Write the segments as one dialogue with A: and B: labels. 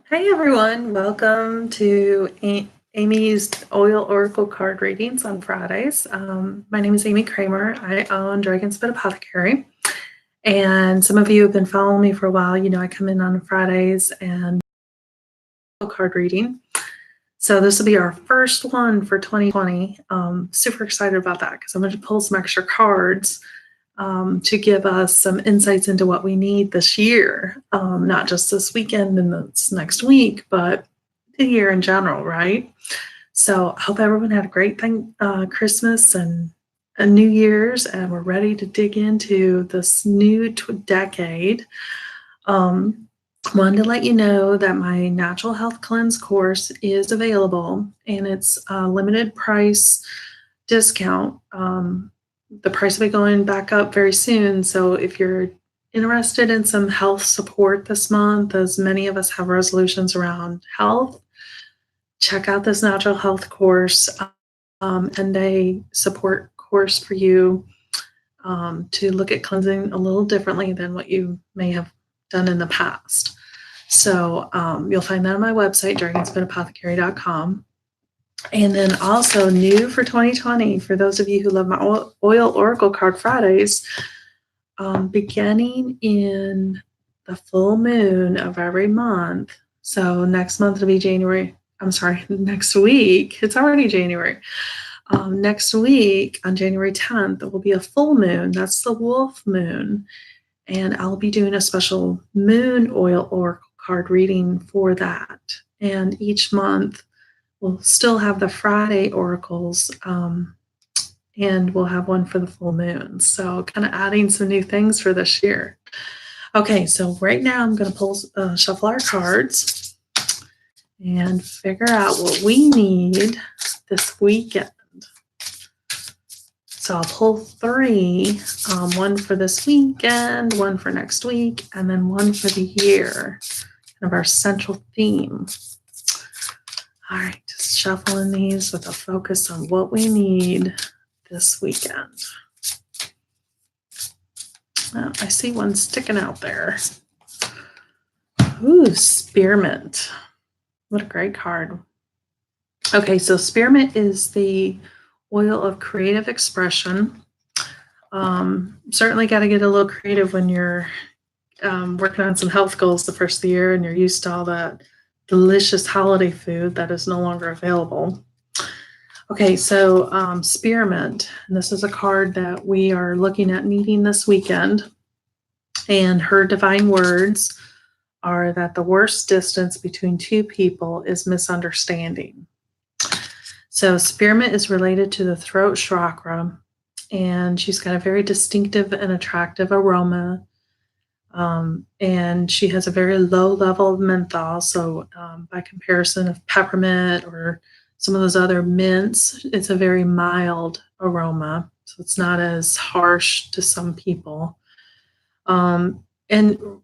A: Hi everyone, welcome to Amy's Oil Oracle card readings on Fridays. My name is Amy Kramer. I own Dragon's Bit Apothecary, and some of you have been following me for a while. You know I come in on Fridays and card reading. So this will be our first one for 2020. Super excited about that because I'm going to pull some extra cards to give us some insights into what we need this year, not just this weekend and this next week, but the year in general, right? So I hope everyone had a great Christmas and a New Year's, and we're ready to dig into this new decade. Wanted to let you know that my Natural Health Cleanse course is available, and it's a limited price discount. The price will be going back up very soon. So if you're interested in some health support this month, as many of us have resolutions around health, check out this natural health course, and a support course for you to look at cleansing a little differently than what you may have done in the past. So you'll find that on my website, dragonsbitapothecary.com. And then also new for 2020, for those of you who love my Oil Oracle card Fridays, beginning in the full moon of every month. So next month will be next week. It's already January. Next week on January 10th, it will be a full moon. That's the wolf moon. And I'll be doing a special moon oil oracle card reading for that. And each month we'll still have the Friday oracles, and we'll have one for the full moon. So kind of adding some new things for this year. Okay, so right now I'm going to shuffle our cards and figure out what we need this weekend. So I'll pull three, one for this weekend, one for next week, and then one for the year, kind of our central theme. All right, just shuffling these with a focus on what we need this weekend. Oh, I see one sticking out there. Ooh, Spearmint. What a great card. Okay, so Spearmint is the oil of creative expression. Certainly got to get a little creative when you're working on some health goals the first of the year and you're used to all that delicious holiday food that is no longer available. Okay, so Spearmint, and this is a card that we are looking at needing this weekend. And her divine words are that the worst distance between two people is misunderstanding. So Spearmint is related to the throat chakra, and she's got a very distinctive and attractive aroma. And she has a very low level of menthol. So by comparison of peppermint or some of those other mints, it's a very mild aroma. So it's not as harsh to some people. And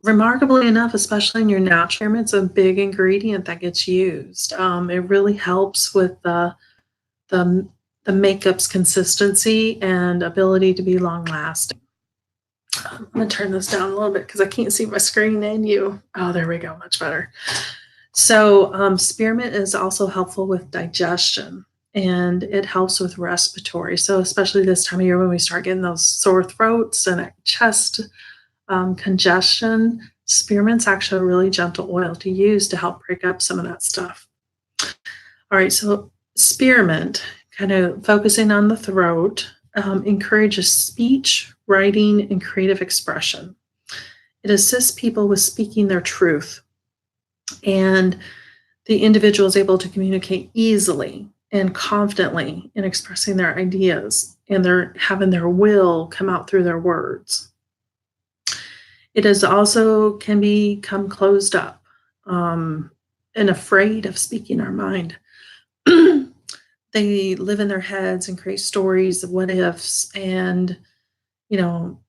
A: remarkably enough, especially in your natural, it's a big ingredient that gets used. It really helps with the makeup's consistency and ability to be long lasting. I'm going to turn this down a little bit because I can't see my screen and you. Oh, there we go. Much better. So Spearmint is also helpful with digestion, and it helps with respiratory. So especially this time of year when we start getting those sore throats and chest congestion, Spearmint's actually a really gentle oil to use to help break up some of that stuff. All right, so Spearmint, kind of focusing on the throat, encourages speech, writing, and creative expression. It assists people with speaking their truth, and the individual is able to communicate easily and confidently in expressing their ideas, and they're having their will come out through their words. It is also can become closed up and afraid of speaking our mind. They live in their heads and create stories of what ifs and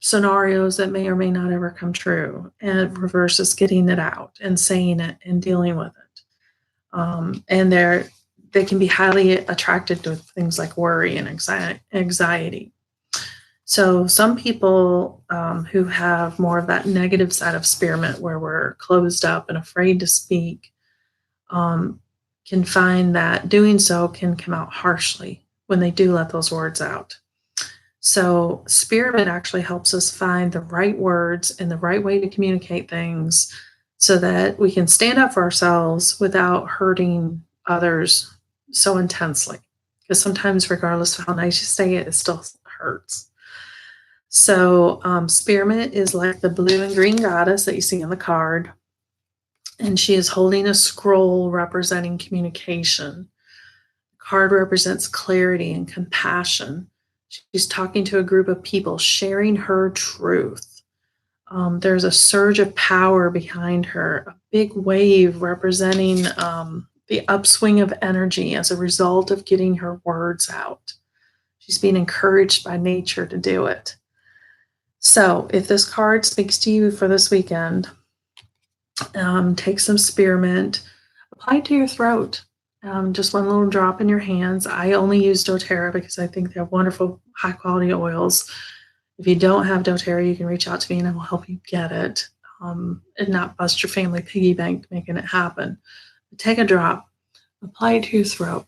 A: scenarios that may or may not ever come true, and versus getting it out and saying it and dealing with it. And they can be highly attracted to things like worry and anxiety. So some people who have more of that negative side of Spearmint, where we're closed up and afraid to speak, can find that doing so can come out harshly when they do let those words out. So Spearmint actually helps us find the right words and the right way to communicate things so that we can stand up for ourselves without hurting others so intensely. Because sometimes, regardless of how nice you say it, it still hurts. So Spearmint is like the blue and green goddess that you see on the card. And she is holding a scroll representing communication. The card represents clarity and compassion. She's talking to a group of people, sharing her truth. There's a surge of power behind her, a big wave representing the upswing of energy as a result of getting her words out. She's being encouraged by nature to do it. So if this card speaks to you for this weekend, take some spearmint, apply it to your throat. Just one little drop in your hands. I only use doTERRA because I think they have wonderful, high quality oils. If you don't have doTERRA, you can reach out to me and I will help you get it and not bust your family piggy bank making it happen. But take a drop, apply it to your throat.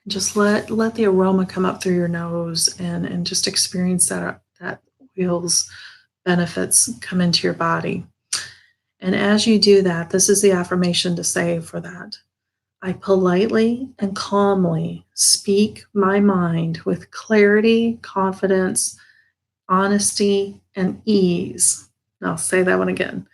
A: Just let the aroma come up through your nose and just experience that oil's benefits come into your body. And as you do that, this is the affirmation to say for that. I politely and calmly speak my mind with clarity, confidence, honesty, and ease. And I'll say that one again.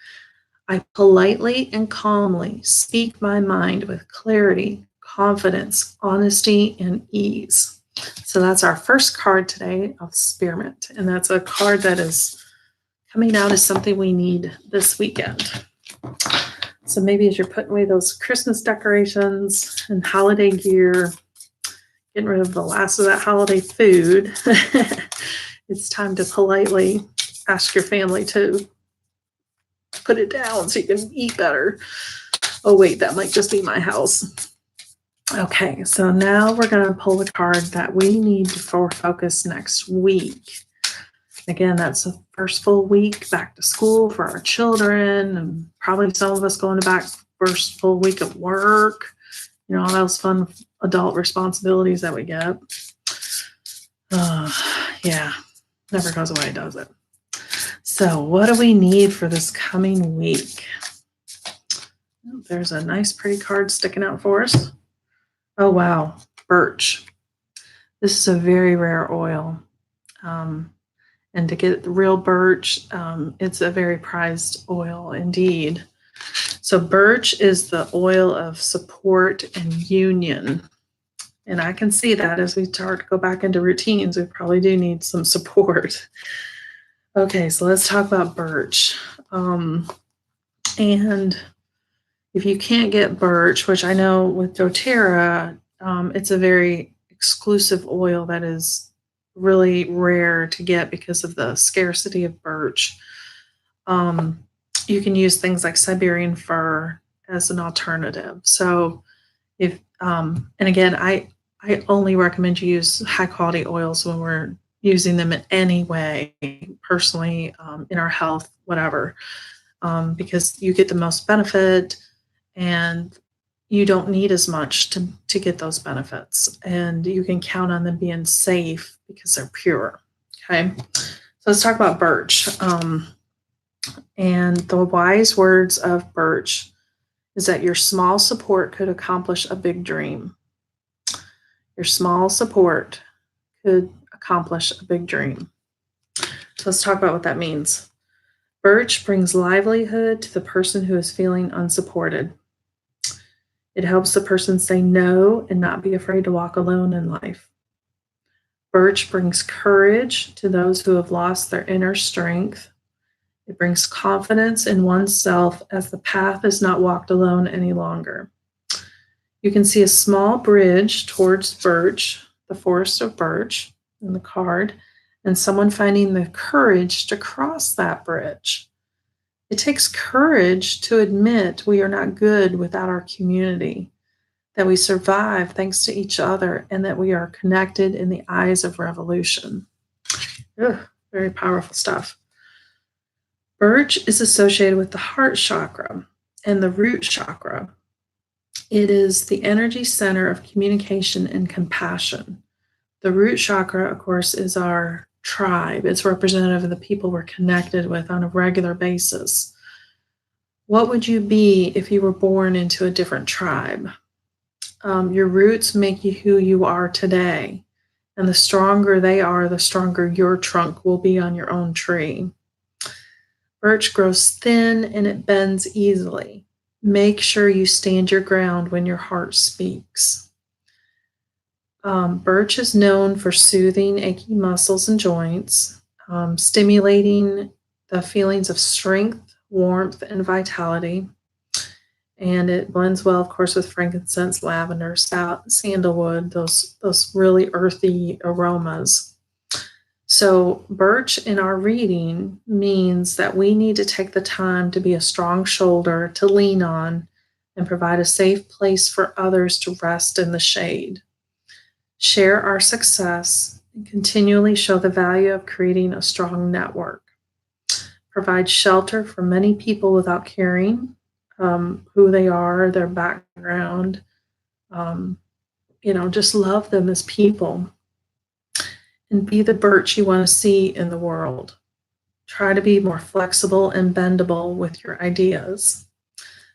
A: I politely and calmly speak my mind with clarity, confidence, honesty, and ease. So that's our first card today of Spearmint. And that's a card that is coming out as something we need this weekend. So maybe as you're putting away those Christmas decorations and holiday gear, getting rid of the last of that holiday food, it's time to politely ask your family to put it down so you can eat better. Oh, wait, that might just be my house. Okay, so now we're going to pull the card that we need for focus next week. Again, that's the first full week back to school for our children, and probably some of us going back first full week at work, you know, all those fun adult responsibilities that we get. Yeah, never goes away, does it? So what do we need for this coming week? There's a nice pretty card sticking out for us. Oh, wow, Birch. This is a very rare oil. And to get the real birch, it's a very prized oil indeed. So birch is the oil of support and union. And I can see that as we start to go back into routines, we probably do need some support. Okay, so let's talk about birch. And if you can't get birch, which I know with doTERRA, it's a very exclusive oil that is really rare to get because of the scarcity of birch. You can use things like Siberian fir as an alternative. So if and again, I only recommend you use high quality oils when we're using them in any way, personally, in our health, whatever, because you get the most benefit and you don't need as much to get those benefits, and you can count on them being safe because they're pure. Okay, so let's talk about birch. And the wise words of birch is that your small support could accomplish a big dream. Your small support could accomplish a big dream. So let's talk about what that means. Birch brings livelihood to the person who is feeling unsupported. It helps the person say no and not be afraid to walk alone in life. Birch brings courage to those who have lost their inner strength. It brings confidence in oneself as the path is not walked alone any longer. You can see a small bridge towards birch, the forest of birch in the card, and someone finding the courage to cross that bridge. It takes courage to admit we are not good without our community, that we survive thanks to each other, and that we are connected in the eyes of revolution. Ugh, very powerful stuff. Birch is associated with the heart chakra and the root chakra. It is the energy center of communication and compassion. The root chakra, of course, is our tribe. It's representative of the people we're connected with on a regular basis. What would you be if you were born into a different tribe? Your roots make you who you are today. And the stronger they are, the stronger your trunk will be on your own tree. Birch grows thin and it bends easily. Make sure you stand your ground when your heart speaks. Birch is known for soothing achy muscles and joints, stimulating the feelings of strength, warmth, and vitality. And it blends well, of course, with frankincense, lavender, sandalwood, those really earthy aromas. So birch in our reading means that we need to take the time to be a strong shoulder to lean on and provide a safe place for others to rest in the shade. Share our success and continually show the value of creating a strong network. Provide shelter for many people without caring who they are, their background. Just love them as people. And be the birch you want to see in the world. Try to be more flexible and bendable with your ideas.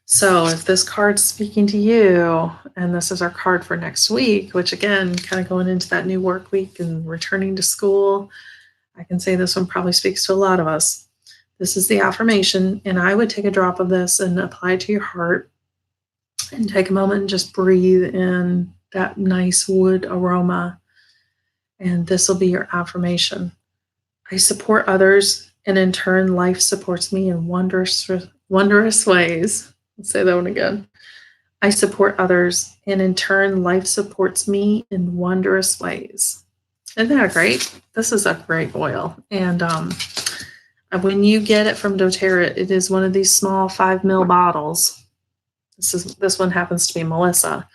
A: So if this card's speaking to you, and this is our card for next week, which again, kind of going into that new work week and returning to school, I can say this one probably speaks to a lot of us. This is the affirmation, and I would take a drop of this and apply it to your heart and take a moment and just breathe in that nice wood aroma. And this will be your affirmation. I support others, and in turn, life supports me in wondrous ways. Let's say that one again. I support others, and in turn, life supports me in wondrous ways. Isn't that great? This is a great oil. And when you get it from doTERRA, it is one of these small 5 ml bottles. This one happens to be Melissa,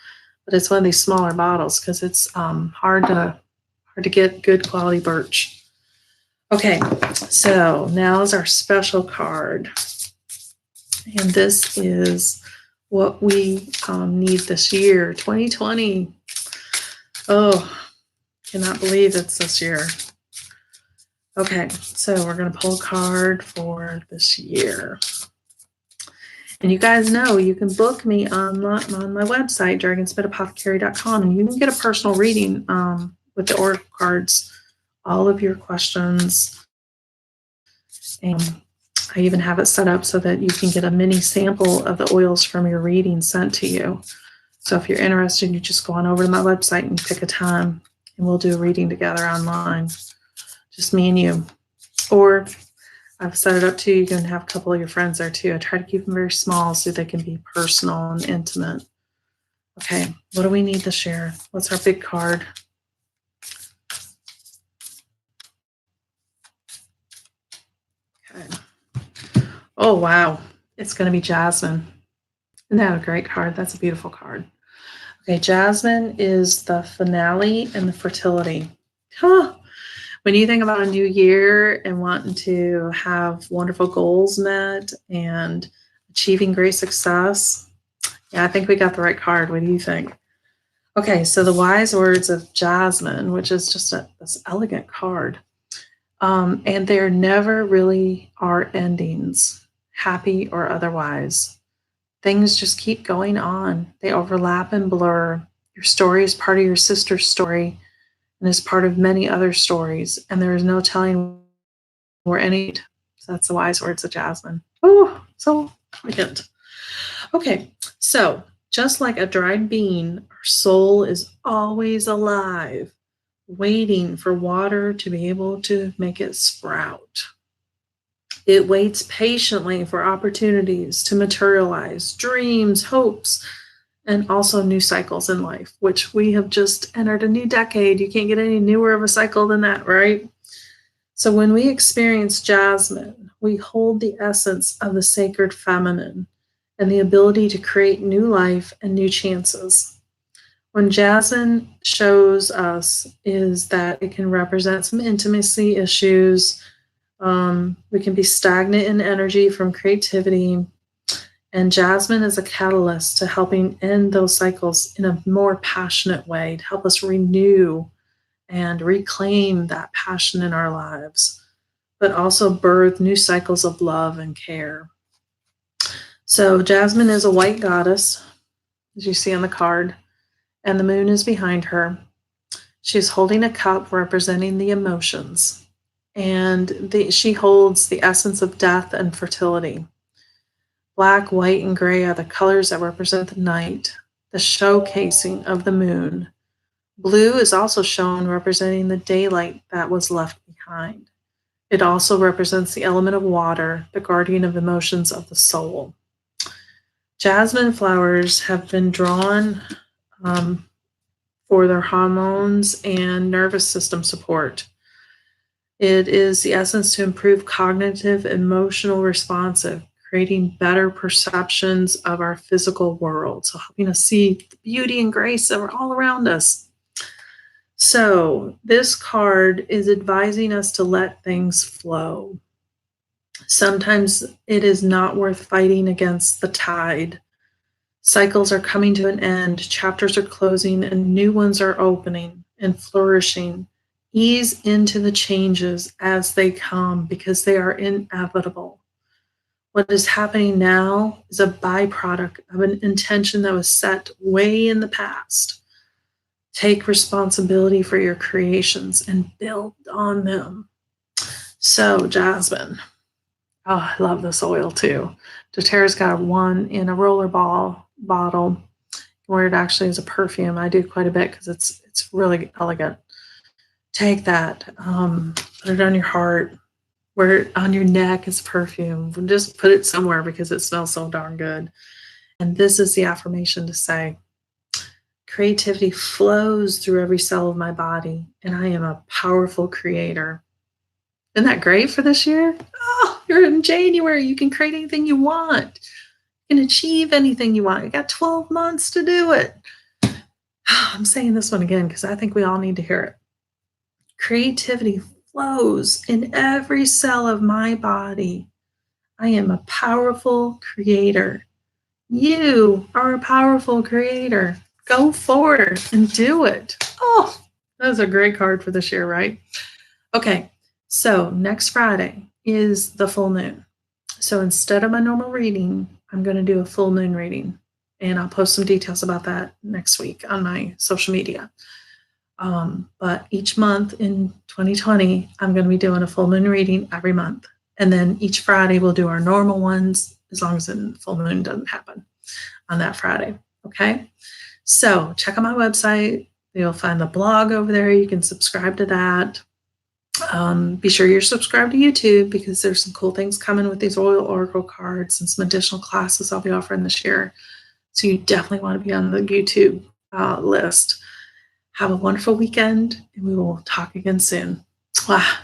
A: but it's one of these smaller bottles because it's hard to get good quality birch. Okay, so now is our special card. And this is what we need this year, 2020. Oh, cannot believe it's this year. Okay, so we're going to pull a card for this year. And you guys know you can book me on my website, dragonspitapothecary.com, and you can get a personal reading with the oracle cards, all of your questions. And I even have it set up so that you can get a mini sample of the oils from your reading sent to you. So if you're interested, you just go on over to my website and pick a time, and we'll do a reading together online. Just me and you. Or I've set it up too. You can have a couple of your friends there too. I try to keep them very small so they can be personal and intimate. Okay, what do we need this year? What's our big card? Okay. Oh, wow. It's going to be Jasmine. Isn't that a great card? That's a beautiful card. Okay, Jasmine is the finale and the fertility. Huh. When you think about a new year and wanting to have wonderful goals met and achieving great success, yeah, I think we got the right card. What do you think? Okay, so the wise words of Jasmine, which is just this elegant card. And there never really are endings, happy or otherwise. Things just keep going on. They overlap and blur. Your story is part of your sister's story and is part of many other stories, and there is no telling where any. So that's the wise words of Jasmine. Oh, so elegant. Okay, so just like a dried bean, our soul is always alive, waiting for water to be able to make it sprout. It waits patiently for opportunities to materialize, dreams, hopes, and also new cycles in life, which we have just entered a new decade. You can't get any newer of a cycle than that, right? So when we experience Jasmine, we hold the essence of the sacred feminine and the ability to create new life and new chances. When Jasmine shows us is that it can represent some intimacy issues. We can be stagnant in energy from creativity, And Jasmine is a catalyst to helping end those cycles in a more passionate way, to help us renew and reclaim that passion in our lives, but also birth new cycles of love and care. So Jasmine is a white goddess, as you see on the card, and the moon is behind her. She's holding a cup representing the emotions, and she holds the essence of death and fertility. Black, white, and gray are the colors that represent the night, the showcasing of the moon. Blue is also shown representing the daylight that was left behind. It also represents the element of water, the guardian of emotions of the soul. Jasmine flowers have been drawn for their hormones and nervous system support. It is the essence to improve cognitive, emotional responsive, creating better perceptions of our physical world. So helping us see the beauty and grace that are all around us. So this card is advising us to let things flow. Sometimes it is not worth fighting against the tide. Cycles are coming to an end, chapters are closing, and new ones are opening and flourishing. Ease into the changes as they come because they are inevitable. What is happening now is a byproduct of an intention that was set way in the past. Take responsibility for your creations and build on them. So, Jasmine. Oh, I love this oil too. doTERRA's got one in a rollerball bottle where it actually is a perfume. I do quite a bit because it's really elegant. Take that, put it on your heart, wear it on your neck as perfume. Just put it somewhere because it smells so darn good. And this is the affirmation to say, creativity flows through every cell of my body, and I am a powerful creator. Isn't that great for this year? Oh, you're in January. You can create anything you want. You can achieve anything you want. You got 12 months to do it. I'm saying this one again because I think we all need to hear it. Creativity flows in every cell of my body. I am a powerful creator. You are a powerful creator. Go forward and do it. Oh, that was a great card for this year, right? Okay, so next Friday is the full moon. So instead of my normal reading, I'm going to do a full moon reading. And I'll post some details about that next week on my social media. But each month in 2020, I'm going to be doing a full moon reading every month. And then each Friday, we'll do our normal ones as long as the full moon doesn't happen on that Friday. Okay? So check out my website. You'll find the blog over there. You can subscribe to that. Be sure you're subscribed to YouTube because there's some cool things coming with these oil oracle cards and some additional classes I'll be offering this year. So you definitely want to be on the YouTube list. Have a wonderful weekend, and we will talk again soon. Mwah.